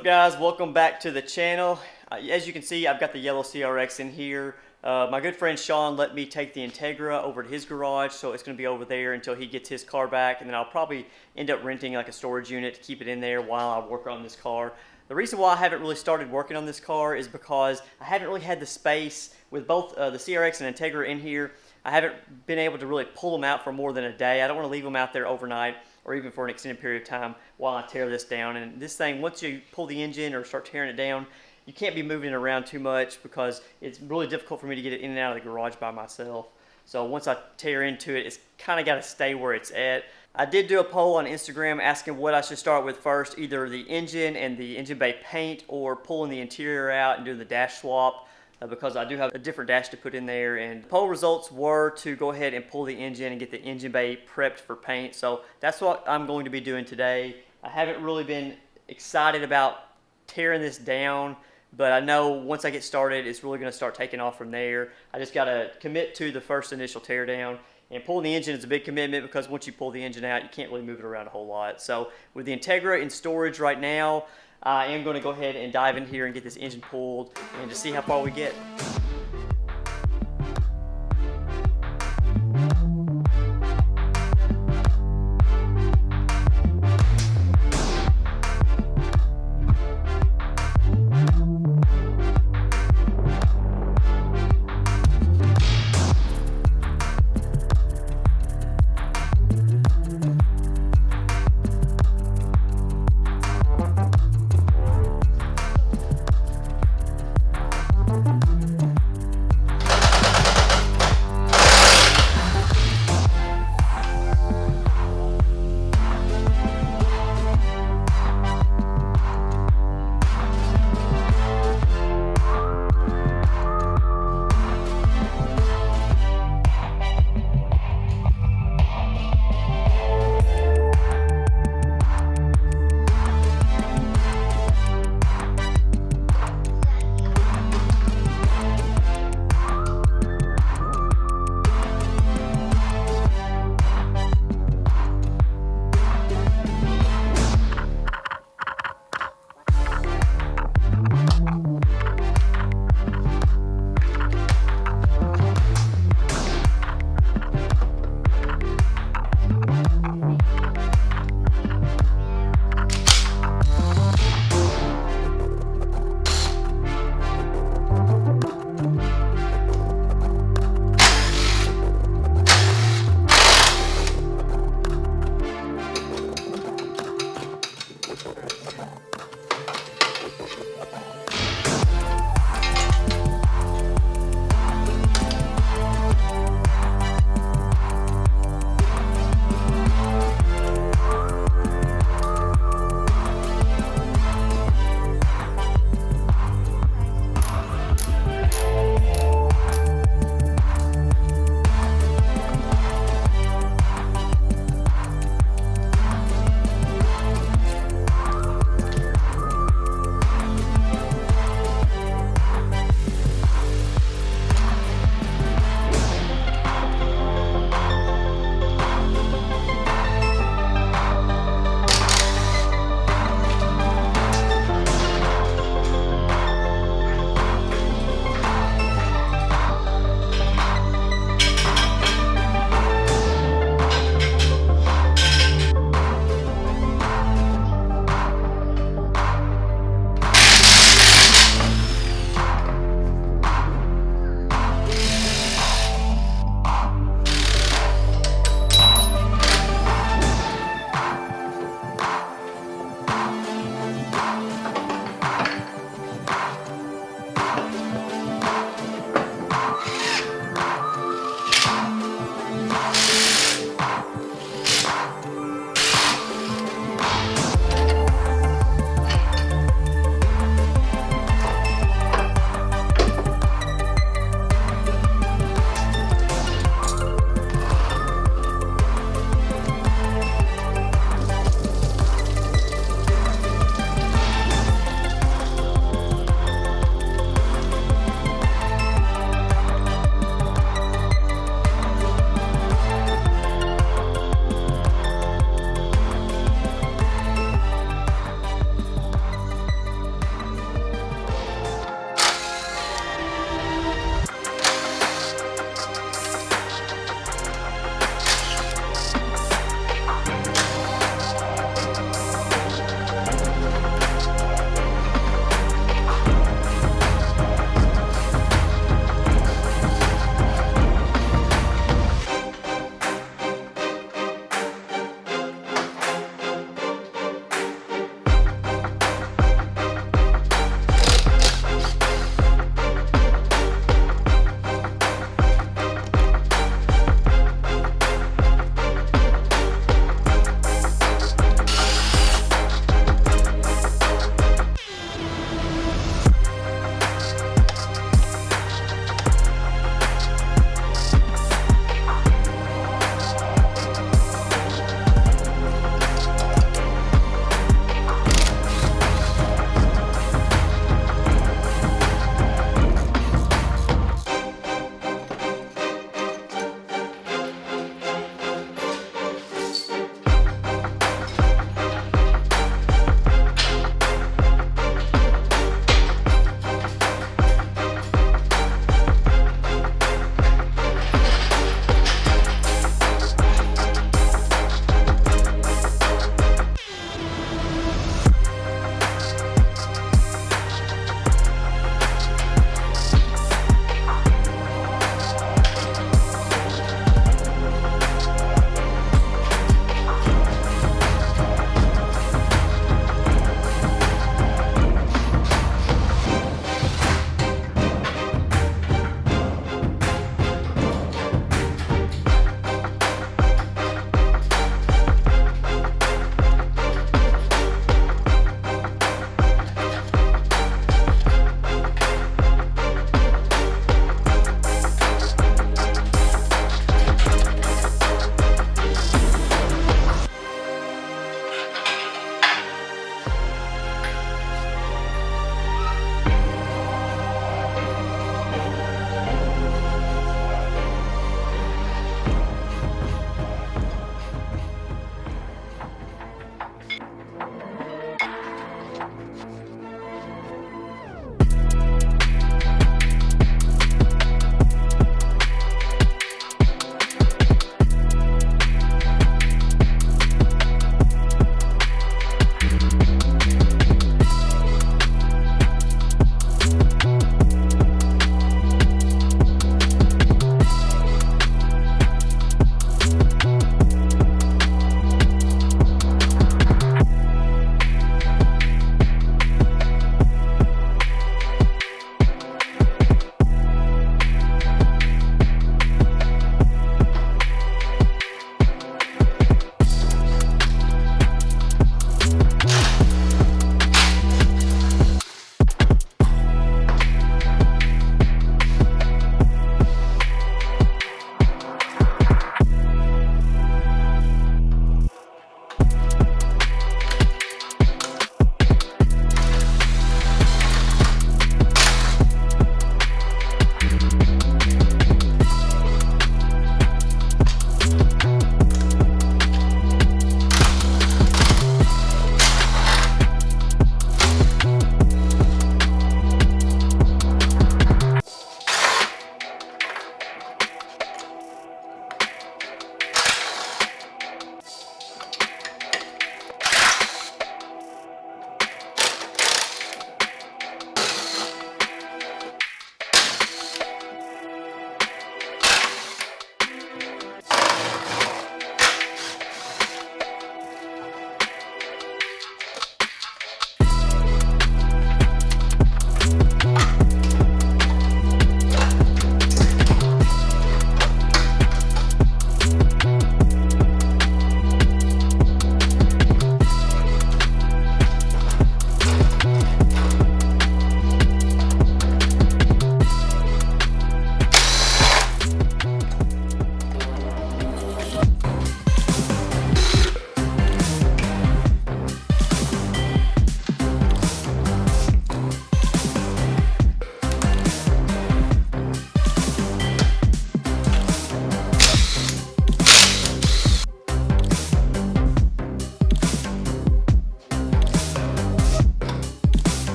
up, guys? Welcome back to the channel. As you can see, I've got the yellow CRX in here. My good friend Sean let me take the Integra over to his garage, so it's going to be over there until he gets his car back, and then I'll probably end up renting like a storage unit to keep it in there while I work on this car. The reason why I haven't really started working on this car is because I haven't really had the space with both the CRX and Integra in here. I haven't been able to really pull them out for more than a day. I don't want to leave them out there overnight or even for an extended period of time while I tear this down. And this thing, once you pull the engine or start tearing it down, you can't be moving it around too much because it's really difficult for me to get it in and out of the garage by myself. So once I tear into it, it's kind of got to stay where it's at. I did do a poll on Instagram asking what I should start with first, either the engine and the engine bay paint or pulling the interior out and doing the dash swap. Because I do have a different dash to put in there, and poll results were to go ahead and pull the engine and get the engine bay prepped for paint. So that's what I'm going to be doing today. I haven't really been excited about tearing this down, but I know once I get started it's really going to start taking off from there. I just got to commit to the first initial tear down, and pulling the engine is a big commitment because once you pull the engine out you can't really move it around a whole lot. So with the Integra in storage right now, I am going to go ahead and dive in here and get this engine pulled and just see how far we get.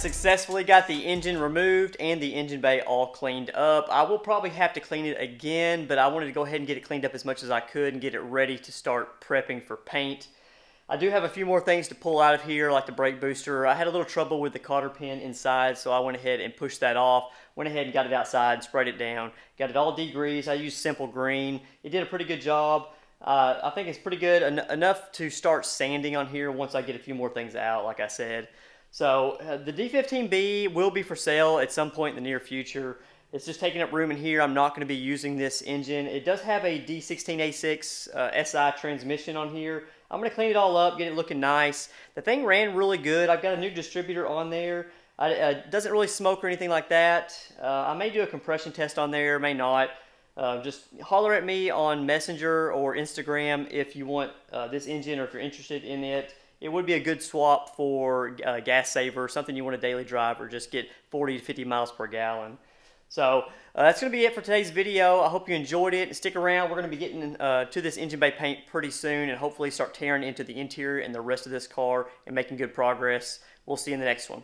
successfully got the engine removed and the engine bay all cleaned up. I will probably have to clean it again, but I wanted to go ahead and get it cleaned up as much as I could and get it ready to start prepping for paint. I do have a few more things to pull out of here, like the brake booster. I had a little trouble with the cotter pin inside, so I went ahead and pushed that off. Went ahead and got it outside, sprayed it down. Got it all degreased. I used Simple Green. It did a pretty good job. I think it's pretty good, enough to start sanding on here once I get a few more things out, like I said. So the D15B will be for sale at some point in the near future. It's just taking up room in here. I'm not going to be using this engine. It does have a D16A6 SI transmission on here. I'm going to clean it all up, get it looking nice. The thing ran really good. I've got a new distributor on there. It doesn't really smoke or anything like that. I may do a compression test on there, may not. Just holler at me on Messenger or Instagram if you want this engine or if you're interested in it. It would be a good swap for gas saver, something you want to daily drive or just get 40 to 50 miles per gallon. So that's going to be it for today's video. I hope you enjoyed it. Stick around. We're going to be getting to this engine bay paint pretty soon and hopefully start tearing into the interior and the rest of this car and making good progress. We'll see you in the next one.